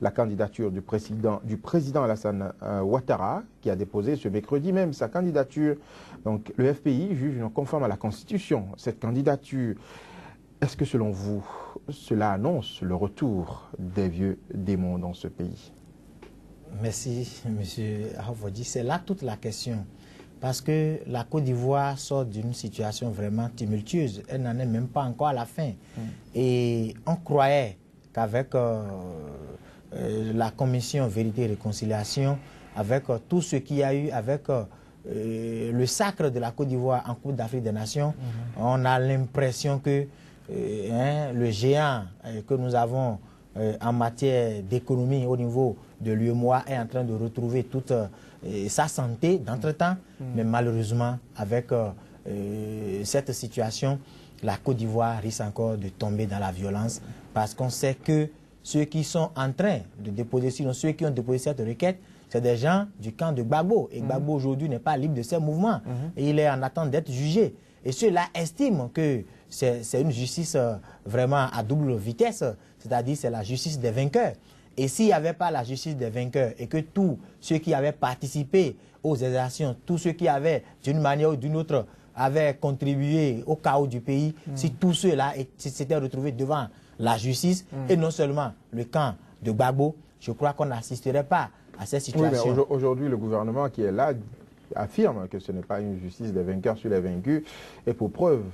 [SPEAKER 1] la candidature du président Alassane Ouattara, qui a déposé ce mercredi même sa candidature. Donc le FPI juge non conforme à la Constitution cette candidature. Est-ce que selon vous, cela annonce le retour des vieux démons dans ce pays?
[SPEAKER 3] Merci, M. Ahovodi. C'est là toute la question. Parce que la Côte d'Ivoire sort d'une situation vraiment tumultueuse. Elle n'en est même pas encore à la fin. Et on croyait qu'avec la commission Vérité et Réconciliation, avec tout ce qu'il y a eu, avec le sacre de la Côte d'Ivoire en Coupe d'Afrique des Nations, on a l'impression que le géant que nous avons en matière d'économie au niveau de l'UEMOA est en train de retrouver toute sa santé d'entretemps. Mais malheureusement, avec cette situation, la Côte d'Ivoire risque encore de tomber dans la violence parce qu'on sait que ceux qui sont en train de déposer, sinon ceux qui ont déposé cette requête, c'est des gens du camp de Gbagbo. Et Gbagbo aujourd'hui n'est pas libre de ses mouvements. Et il est en attente d'être jugé. Et ceux-là estiment que c'est une justice vraiment à double vitesse, c'est-à-dire c'est la justice des vainqueurs. Et s'il n'y avait pas la justice des vainqueurs et que tous ceux qui avaient participé aux exactions, tous ceux qui avaient d'une manière ou d'une autre avaient contribué au chaos du pays, si tous ceux-là s'étaient retrouvés devant la justice et non seulement le camp de Gbagbo, je crois qu'on n'assisterait pas à cette situation.
[SPEAKER 1] Oui, mais aujourd'hui, le gouvernement qui est là affirme que ce n'est pas une justice des vainqueurs sur les vaincus. Et pour preuve,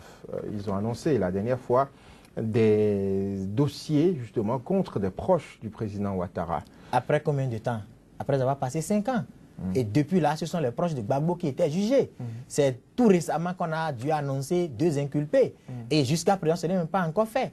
[SPEAKER 1] ils ont annoncé la dernière fois des dossiers justement contre des proches du président Ouattara.
[SPEAKER 3] Après combien de temps? Après avoir passé 5 ans. Et depuis là, ce sont les proches de Gbagbo qui étaient jugés. C'est tout récemment qu'on a dû annoncer 2 inculpés. Et jusqu'à présent, ce n'est même pas encore fait.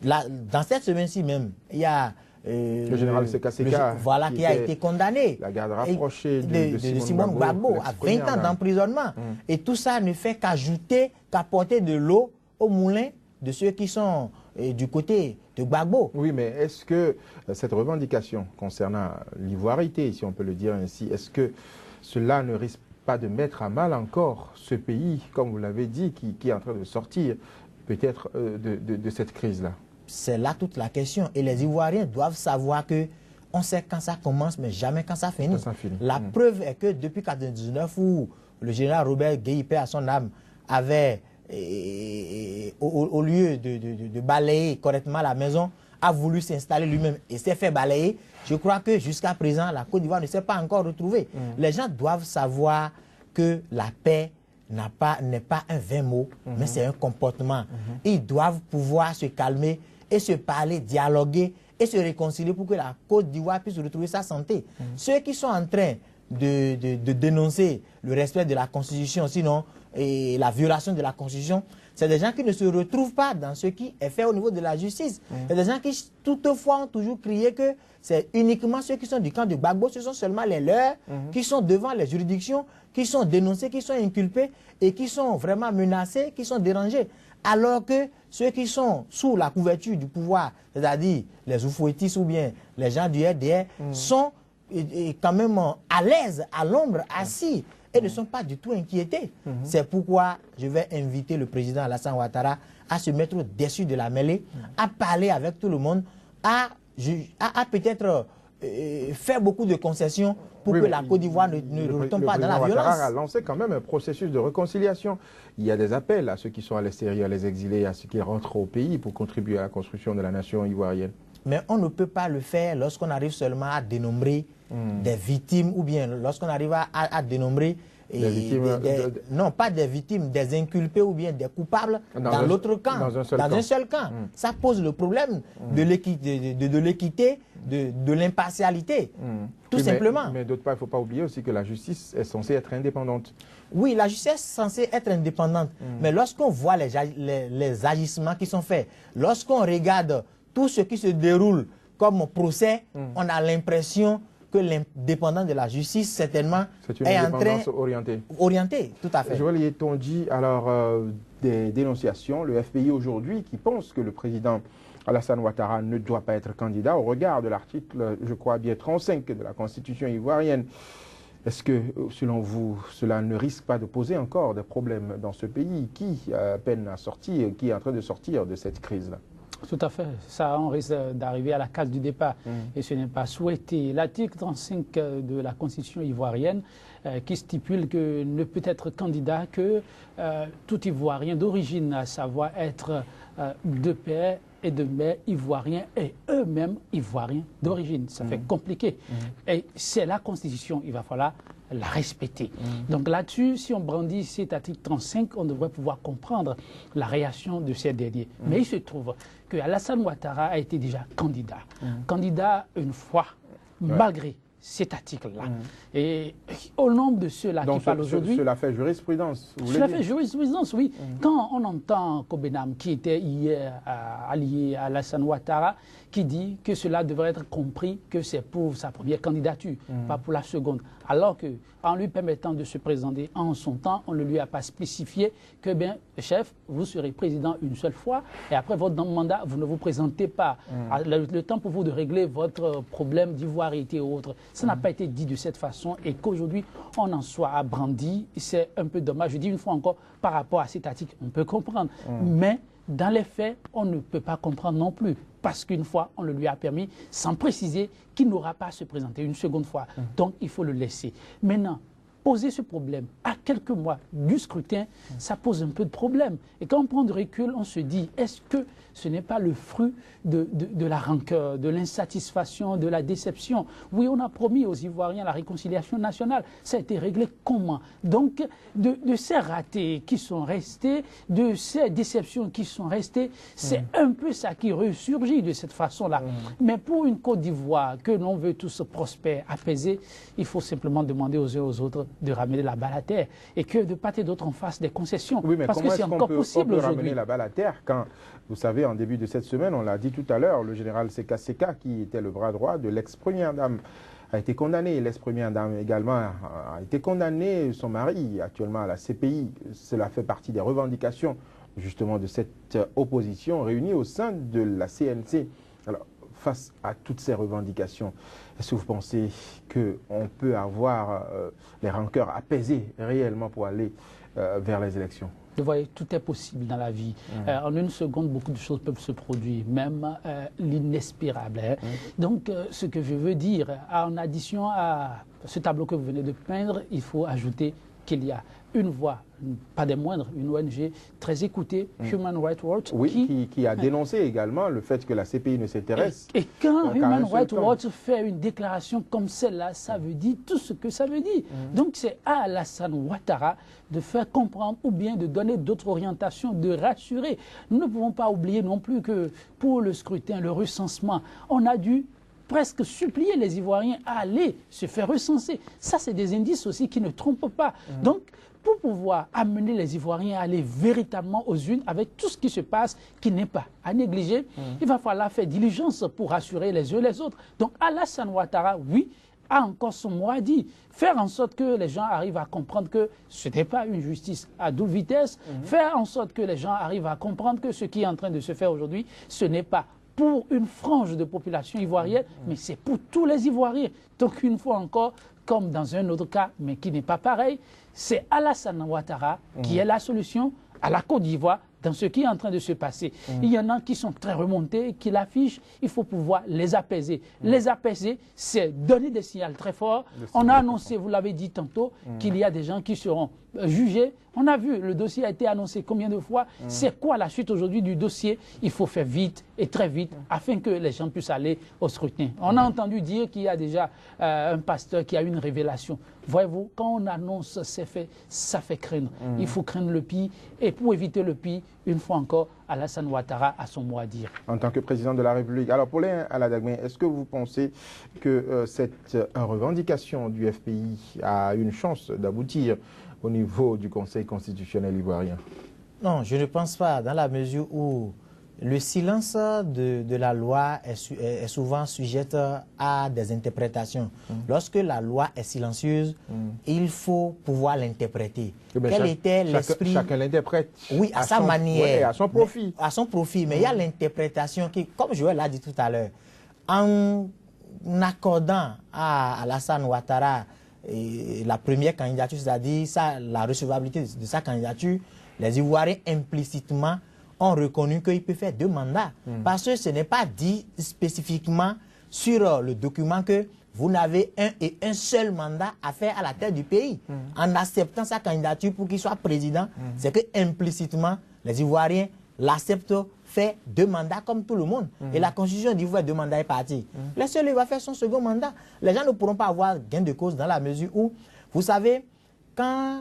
[SPEAKER 3] Là, dans cette semaine-ci même, il y a
[SPEAKER 1] le général Seka Seka
[SPEAKER 3] qui a été condamné.
[SPEAKER 1] La garde rapprochée
[SPEAKER 3] de Simone Gbagbo à 20 ans d'emprisonnement. Et tout ça ne fait qu'apporter de l'eau au moulin de ceux qui sont du côté de Gbagbo.
[SPEAKER 1] Oui, mais est-ce que cette revendication concernant l'ivoirité, si on peut le dire ainsi, est-ce que cela ne risque pas de mettre à mal encore ce pays, comme vous l'avez dit, qui est en train de sortir peut-être de cette crise-là?
[SPEAKER 3] C'est là toute la question. Et les Ivoiriens doivent savoir que on sait quand ça commence, mais jamais quand ça finit. La preuve est que depuis 1999, où le général Robert Guéhipé, à son âme, avait, au lieu de balayer correctement la maison, a voulu s'installer lui-même et s'est fait balayer. Je crois que jusqu'à présent, la Côte d'Ivoire ne s'est pas encore retrouvée. Les gens doivent savoir que la paix n'est pas un vain mot, mais c'est un comportement. Ils doivent pouvoir se calmer et se parler, dialoguer et se réconcilier pour que la Côte d'Ivoire puisse retrouver sa santé. Ceux qui sont en train de dénoncer le respect de la Constitution, sinon et la violation de la Constitution, c'est des gens qui ne se retrouvent pas dans ce qui est fait au niveau de la justice. C'est des gens qui, toutefois, ont toujours crié que c'est uniquement ceux qui sont du camp de Gbagbo, ce sont seulement les leurs qui sont devant les juridictions, qui sont dénoncés, qui sont inculpés et qui sont vraiment menacés, qui sont dérangés. Alors que ceux qui sont sous la couverture du pouvoir, c'est-à-dire les oufouettis ou bien les gens du RDR, sont quand même à l'aise, à l'ombre, assis et ne sont pas du tout inquiétés. C'est pourquoi je vais inviter le président Alassane Ouattara à se mettre au-dessus de la mêlée, à parler avec tout le monde, à peut-être faire beaucoup de concessions pour que la Côte d'Ivoire ne retombe pas dans la violence. Le président Ouattara
[SPEAKER 1] a lancé quand même un processus de réconciliation. Il y a des appels à ceux qui sont à l'extérieur, les exilés, à ceux qui rentrent au pays pour contribuer à la construction de la nation ivoirienne.
[SPEAKER 3] Mais on ne peut pas le faire lorsqu'on arrive seulement à dénombrer des victimes ou bien lorsqu'on arrive à dénombrer et non pas des victimes, des inculpés ou bien des coupables dans l'autre camp, dans un seul camp. Ça pose le problème de l'équité, de l'impartialité, tout simplement.
[SPEAKER 1] Mais d'autre part, il ne faut pas oublier aussi que la justice est censée être indépendante.
[SPEAKER 3] Oui, la justice est censée être indépendante, mais lorsqu'on voit les agissements qui sont faits, lorsqu'on regarde tout ce qui se déroule comme procès, on a l'impression que l'indépendance de la justice, certainement, est en train orientée, tout à fait.
[SPEAKER 1] Joël Yetonji, alors des dénonciations, le FPI aujourd'hui qui pense que le président Alassane Ouattara ne doit pas être candidat au regard de l'article, je crois bien 35 de la Constitution ivoirienne. Est-ce que, selon vous, cela ne risque pas de poser encore des problèmes dans ce pays qui peine à sortir, qui est en train de sortir de cette crise-là?
[SPEAKER 4] Tout à fait. Ça, on risque d'arriver à la case du départ. Et ce n'est pas souhaité. L'article 35 de la Constitution ivoirienne qui stipule que ne peut être candidat que tout Ivoirien d'origine, à savoir être de père et de mère ivoiriens et eux-mêmes ivoiriens d'origine. Ça fait compliqué. Et c'est la Constitution, il va falloir la respecter. Donc là-dessus, si on brandit cet article 35, on devrait pouvoir comprendre la réaction de ces derniers. Mais il se trouve que Alassane Ouattara a été déjà candidat. Candidat une fois, malgré cet article-là. Et au nombre de ceux-là qui parlent aujourd'hui...
[SPEAKER 1] Cela fait jurisprudence.
[SPEAKER 4] Cela fait jurisprudence, oui. Quand on entend Kobenam, qui était hier allié à Alassane Ouattara, qui dit que cela devrait être compris que c'est pour sa première candidature, pas pour la seconde. Alors qu'en lui permettant de se présenter en son temps, on ne lui a pas spécifié que, bien, chef, vous serez président une seule fois et après votre mandat, vous ne vous présentez pas. Le temps pour vous de régler votre problème d'ivoirité ou autre. Ça n'a pas été dit de cette façon et qu'aujourd'hui, on en soit brandi. C'est un peu dommage. Je dis une fois encore, par rapport à cet article, on peut comprendre. Mais dans les faits, on ne peut pas comprendre non plus. Parce qu'une fois, on le lui a permis, sans préciser qu'il n'aura pas à se présenter une seconde fois. Donc, il faut le laisser. Maintenant, poser ce problème à quelques mois du scrutin, ça pose un peu de problème. Et quand on prend du recul, on se dit, est-ce que ce n'est pas le fruit de la rancœur, de l'insatisfaction, de la déception? Oui, on a promis aux Ivoiriens la réconciliation nationale. Ça a été réglé comment? Donc, de ces ratés qui sont restés, de ces déceptions qui sont restées, c'est un peu ça qui ressurgit de cette façon-là. Mais pour une Côte d'Ivoire que l'on veut tous prospère, apaisée, il faut simplement demander aux uns aux autres de ramener la balle à terre et que de part et d'autre on fasse des concessions.
[SPEAKER 1] Oui, mais
[SPEAKER 4] parce que c'est encore possible aujourd'hui.
[SPEAKER 1] Ramener la balle à terre quand, vous savez, en début de cette semaine, on l'a dit tout à l'heure, le général Seka Seka, qui était le bras droit de l'ex-première dame, a été condamné. L'ex-première dame également a été condamné, son mari actuellement à la CPI. Cela fait partie des revendications justement de cette opposition réunie au sein de la CNC. Alors, face à toutes ces revendications, est-ce que vous pensez qu'on peut avoir les rancœurs apaisées réellement pour aller vers les élections?
[SPEAKER 4] Vous voyez, tout est possible dans la vie. En une seconde, beaucoup de choses peuvent se produire, même l'inespérable. Donc, ce que je veux dire, en addition à ce tableau que vous venez de peindre, il faut ajouter qu'il y a une voix, pas des moindres, une ONG très écoutée, Human Rights Watch,
[SPEAKER 1] qui a dénoncé également le fait que la CPI ne s'intéresse.
[SPEAKER 4] Et quand Human Rights Watch fait une déclaration comme celle-là, ça veut dire tout ce que ça veut dire. Donc c'est à Alassane Ouattara de faire comprendre ou bien de donner d'autres orientations, de rassurer. Nous ne pouvons pas oublier non plus que pour le scrutin, le recensement, on a dû presque supplier les Ivoiriens à aller se faire recenser. Ça, c'est des indices aussi qui ne trompent pas. Donc, pour pouvoir amener les Ivoiriens à aller véritablement aux urnes avec tout ce qui se passe, qui n'est pas à négliger, il va falloir faire diligence pour rassurer les uns les autres. Donc, Alassane Ouattara, oui, a encore son mot à dire. Faire en sorte que les gens arrivent à comprendre que ce n'est pas une justice à double vitesse. Faire en sorte que les gens arrivent à comprendre que ce qui est en train de se faire aujourd'hui, ce n'est pas pour une frange de population ivoirienne, mais c'est pour tous les Ivoiriens. Donc, une fois encore, comme dans un autre cas, mais qui n'est pas pareil, c'est Alassane Ouattara qui est la solution à la Côte d'Ivoire dans ce qui est en train de se passer. Il y en a qui sont très remontés, qui l'affichent, il faut pouvoir les apaiser. Les apaiser, c'est donner des signaux très forts. On a annoncé, vous l'avez dit tantôt, qu'il y a des gens qui seront jugé. On a vu, le dossier a été annoncé combien de fois. C'est quoi la suite aujourd'hui du dossier? Il faut faire vite et très vite afin que les gens puissent aller au scrutin. On a entendu dire qu'il y a déjà un pasteur qui a eu une révélation. Voyez-vous, quand on annonce ces faits, ça fait craindre. Il faut craindre le pire. Et pour éviter le pire, une fois encore, Alassane Ouattara a son mot à dire.
[SPEAKER 1] En tant que président de la République. Alors, Paulin Aladagme, est-ce que vous pensez que cette revendication du FPI a une chance d'aboutir au niveau du Conseil constitutionnel ivoirien?
[SPEAKER 3] Non, je ne pense pas, dans la mesure où le silence de la loi est souvent sujette à des interprétations. Lorsque la loi est silencieuse, il faut pouvoir l'interpréter. Quel était l'esprit?
[SPEAKER 1] Chacun l'interprète.
[SPEAKER 3] Oui, à sa manière.
[SPEAKER 1] Ouais, à son profit.
[SPEAKER 3] À son profit. Mais il y a l'interprétation qui, comme Joël l'a dit tout à l'heure, en accordant à Alassane Ouattara la première candidature, c'est-à-dire la recevabilité de sa candidature, les Ivoiriens implicitement ont reconnu qu'il peut faire 2 mandats. Parce que ce n'est pas dit spécifiquement sur le document que vous n'avez un seul mandat à faire à la tête du pays. En acceptant sa candidature pour qu'il soit président, c'est que implicitement, les Ivoiriens l'acceptent, fait 2 mandats comme tout le monde. Et la constitution dit vous faites 2 mandats et parti. Le seul, il va faire son second mandat. Les gens ne pourront pas avoir gain de cause dans la mesure où, vous savez, quand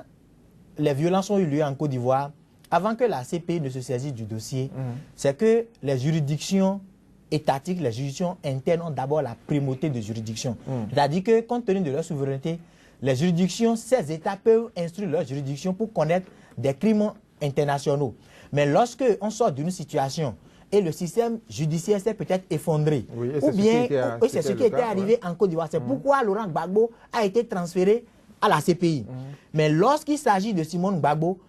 [SPEAKER 3] les violences ont eu lieu en Côte d'Ivoire, avant que la CPI ne se saisisse du dossier, c'est que les juridictions étatiques, les juridictions internes ont d'abord la primauté de juridiction. C'est-à-dire que, compte tenu de leur souveraineté, les juridictions, ces États peuvent instruire leurs juridictions pour connaître des crimes internationaux. Mais lorsque on sort d'une situation et le système judiciaire s'est peut-être effondré,
[SPEAKER 1] oui,
[SPEAKER 3] ou bien c'est ce qui était arrivé en Côte d'Ivoire, c'est pourquoi Laurent Gbagbo a été transféré à la CPI. Mais lorsqu'il s'agit de Simone Gbagbo,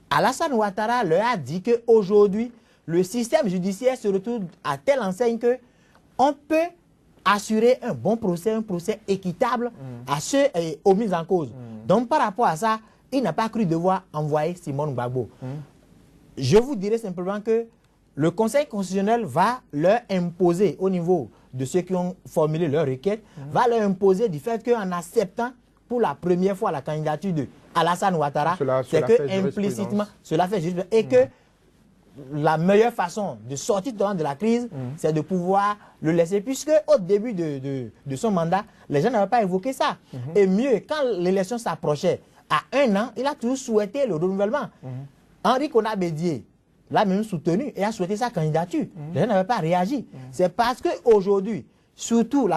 [SPEAKER 3] Alassane Ouattara leur a dit qu'aujourd'hui, le système judiciaire se retrouve à telle enseigne qu'on peut assurer un bon procès, un procès équitable à ceux aux mises en cause. Donc par rapport à ça, il n'a pas cru devoir envoyer Simone Gbagbo. Je vous dirais simplement que le Conseil constitutionnel va leur imposer, au niveau de ceux qui ont formulé leur requête, va leur imposer du fait qu'en acceptant pour la première fois la candidature de Alassane Ouattara, c'est que implicitement, cela fait jurisprudence. Et que la meilleure façon de sortir de la crise, c'est de pouvoir le laisser, puisque au début de son mandat, les gens n'avaient pas évoqué ça. Et mieux, quand l'élection s'approchait, à 1 an, il a toujours souhaité le renouvellement. Henri Konan Bédié l'a même soutenu et a souhaité sa candidature. Les gens n'avaient pas réagi. C'est parce qu'aujourd'hui, surtout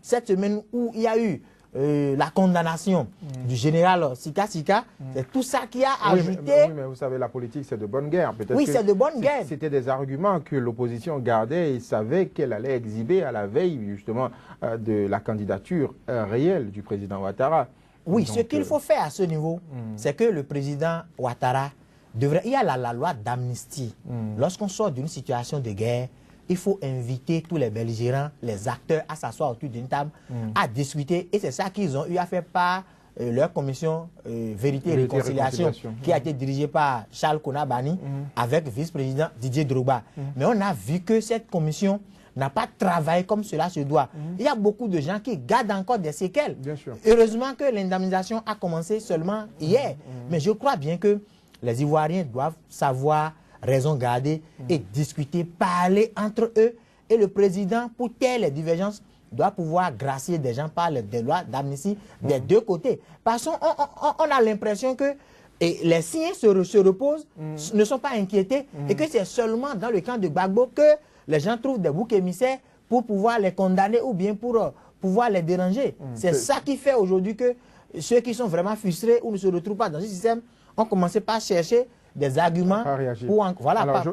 [SPEAKER 3] cette semaine où il y a eu la condamnation du général Sika Sika, c'est tout ça qui a ajouté...
[SPEAKER 1] Oui, mais vous savez, la politique, c'est de bonne guerre.
[SPEAKER 3] Oui, c'est de bonne guerre.
[SPEAKER 1] C'était des arguments que l'opposition gardait et savait qu'elle allait exhiber à la veille, justement, de la candidature réelle du président Ouattara.
[SPEAKER 3] Oui, donc, ce qu'il faut faire à ce niveau, c'est que le président Ouattara devrait... Il y a la loi d'amnistie. Lorsqu'on sort d'une situation de guerre, il faut inviter tous les belligérants, les acteurs à s'asseoir autour d'une table, à discuter. Et c'est ça qu'ils ont eu à faire par leur commission Vérité et Réconciliation, qui a été dirigée par Charles Konabani avec vice-président Didier Drogba. Mais on a vu que cette commission n'a pas travaillé comme cela se doit. Il y a beaucoup de gens qui gardent encore des séquelles.
[SPEAKER 1] Bien sûr.
[SPEAKER 3] Heureusement que l'indemnisation a commencé seulement hier. Mais je crois bien que les Ivoiriens doivent savoir raison garder et discuter, parler entre eux. Et le président, pour telles les divergences, doit pouvoir gracier des gens par des lois d'amnistie des 2 côtés. Parce qu'on a l'impression que les signes se reposent, ne sont pas inquiétés, et que c'est seulement dans le camp de Gbagbo que les gens trouvent des boucs émissaires pour pouvoir les condamner ou bien pour pouvoir les déranger. C'est ça qui fait aujourd'hui que ceux qui sont vraiment frustrés ou ne se retrouvent pas dans ce système ont commencé par chercher des arguments pour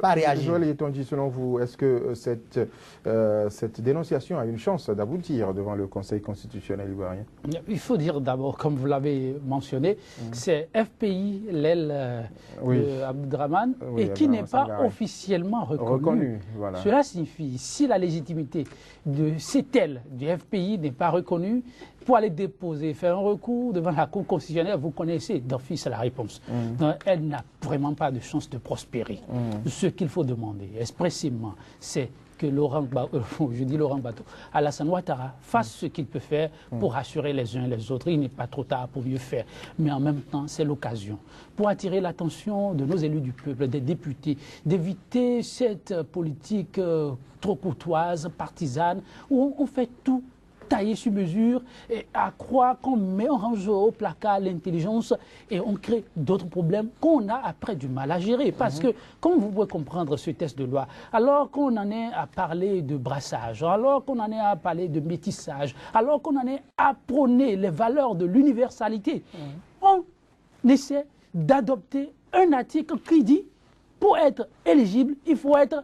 [SPEAKER 3] pas réagir.
[SPEAKER 1] Joël Yetonji, selon vous, est-ce que cette dénonciation a une chance d'aboutir devant le Conseil constitutionnel ivoirien?
[SPEAKER 4] Il faut dire d'abord, comme vous l'avez mentionné, c'est FPI, l'aile d'Abdraman, et qui n'est pas officiellement reconnu.
[SPEAKER 1] Voilà.
[SPEAKER 4] Cela signifie, si la légitimité de cette aile du FPI n'est pas reconnue, pour aller déposer, faire un recours devant la Cour constitutionnelle, vous connaissez d'office la réponse. Donc, elle n'a vraiment pas de chance de prospérer. Ce qu'il faut demander expressément, c'est que Alassane Ouattara fasse ce qu'il peut faire pour rassurer les uns et les autres. Il n'est pas trop tard pour mieux faire. Mais en même temps, c'est l'occasion pour attirer l'attention de nos élus du peuple, des députés, d'éviter cette politique trop courtoise, partisane, où on fait tout taillé sur mesure et à croire qu'on met en range au placard l'intelligence et on crée d'autres problèmes qu'on a après du mal à gérer. Parce que, comme vous pouvez comprendre ce texte de loi, alors qu'on en est à parler de brassage, alors qu'on en est à parler de métissage, alors qu'on en est à prôner les valeurs de l'universalité, on essaie d'adopter un article qui dit, pour être éligible, il faut être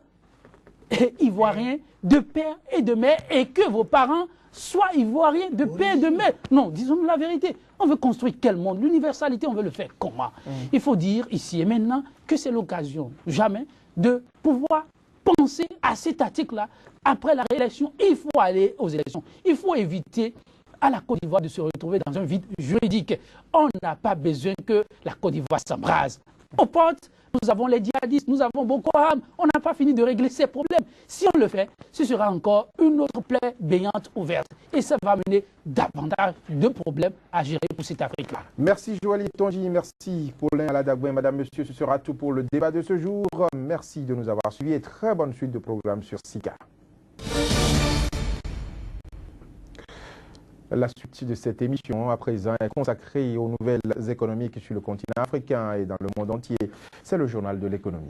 [SPEAKER 4] ivoirien de père et de mère et que vos parents soient ivoiriens de père et de mère. Non, disons-nous la vérité. On veut construire quel monde? L'universalité, on veut le faire comment? Il faut dire ici et maintenant que c'est l'occasion, jamais, de pouvoir penser à cet article-là. Après la réélection, il faut aller aux élections. Il faut éviter à la Côte d'Ivoire de se retrouver dans un vide juridique. On n'a pas besoin que la Côte d'Ivoire s'embrase. Aux portes, nous avons les djihadistes, nous avons Boko Haram. On n'a pas fini de régler ces problèmes. Si on le fait, ce sera encore une autre plaie baignante ouverte. Et ça va mener davantage de problèmes à gérer pour cette Afrique-là.
[SPEAKER 1] Merci Joali Tonji, merci Paulin Aladagouin. Madame, Monsieur, ce sera tout pour le débat de ce jour. Merci de nous avoir suivis et très bonne suite de programme sur SICA. La suite de cette émission à présent est consacrée aux nouvelles économiques sur le continent africain et dans le monde entier. C'est le journal de l'économie.